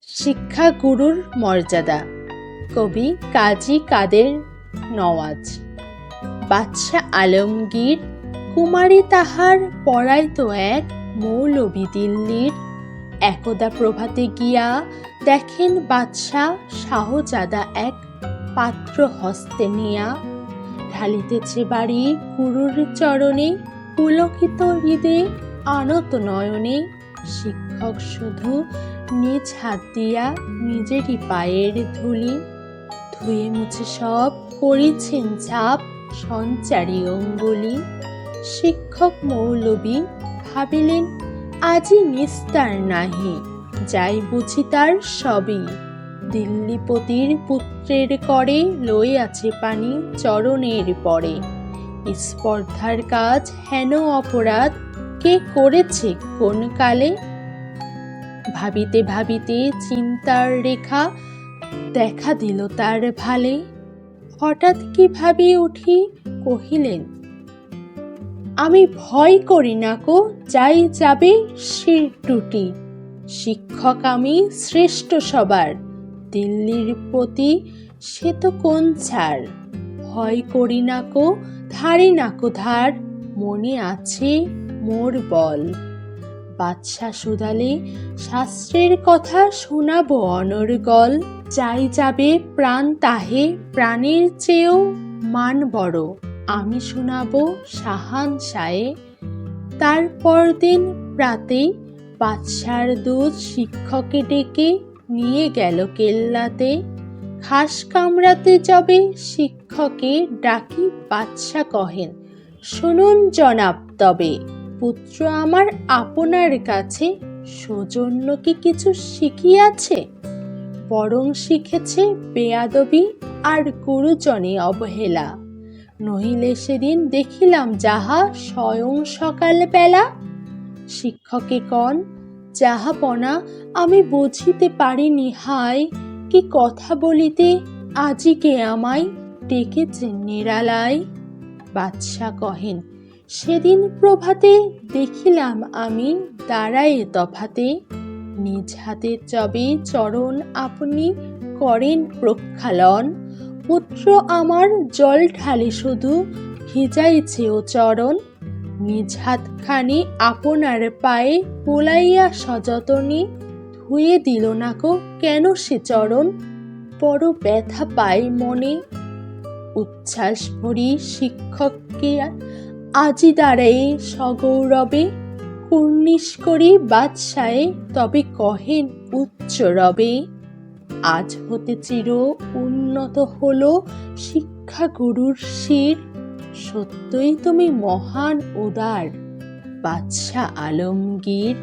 শিক্ষা গুরুর মর্যাদা। কবি কাজী কাদের নওয়াজ। বাদশা আলমগীর কুমারী তাহার পড়াইত এক মৌলবি দিল্লির। একদা প্রভাতে গিয়া দেখেন বাদশা শাহজাদা এক পাত্র হস্তে নিয়া। ঢালিতেছে বাড়ি গুরুর চরণে, পুলকিত হৃদে আনত নয়নে। শিক্ষক শুধু নিজ হাত দিয়া নিজেরই পায়ের ধুলি ধুয়ে মুছে সব করিছেন ছাপ সঞ্চারী অঙ্গুলি। শিক্ষক মৌলবি ভাবিলেন আজি নিস্তার নাহি, যাই বুঝি তার সবই। দিল্লিপতির পুত্রের করে লইয়াছে পানি চরণের পরে। স্পর্ধার কাজ হেন অপরাধ কে করেছে কোন কালে। ভাবিতে ভাবিতে চিন্তার রেখা দেখা দিল তার ভালে। হঠাৎ কি ভাবি উঠি কহিলেন, আমি ভয় করি না কো, যাই যাবে শির টুটি। শিক্ষক আমি শ্রেষ্ঠ সবার, দিল্লির প্রতি সে তো কোন ছাড়। ভয় করি না কো, ধারি না কো ধার, মনে আছে মোর বল। বাদশা শুধালে শাস্ত্রের কথা শোনাবো অনর্গল। যাই যাবে প্রাণ তাহে প্রাণের চেয়েও মান বড়, আমি শোনাবো শাহানশায়ে। তার পরদিন প্রাতে বাদশার দূত শিক্ষকে ডেকে নিয়ে গেল কেল্লাতে। ঘাস কামড়াতে যাবে শিক্ষকে ডাকি বাদশা কহেন, শুনুন জনাব তবে, পুত্র আমার আপনার কাছে সৌজন্য কি কিছু শিখিয়াছে? বরং শিখেছে বেয়াদবি আর গুরুজনে অবহেলা। নহিলে সেদিন দেখিলাম যাহা স্বয়ং সকাল বেলা। শিক্ষকে কন, যাহাপনা আমি বুঝিতে পারিনি হায়, কি কথা বলিতে আজিকে আমায় ডেকেছেন নিরালায়। বাদশা কহেন, সেদিন প্রভাতে দেখিলাম আমি দাঁড়ায়ে তফাতে। নিজ হাতে যবে চরণ আপনি করেন প্রক্ষালন। পুত্র আমার জল ঢালে শুধু ভিজাইছে ও চরণ। নিজ হাতখানি আপনার পায়ে পোলাইয়া সযতনে, ধুয়ে দিল না কো কেন সে চরণ, বড় ব্যথা পায় মনে। উচ্ছ্বাস ভরি শিক্ষককে আজি দাঁড়ায়ে সগৌরবে, কুর্নিশ করি বাদশায়ে তবে কহেন উচ্চ রবে। আজ হতে চির উন্নত হলো শিক্ষা গুরুর শির, সত্যই তুমি মহান উদার বাদশা আলমগীর।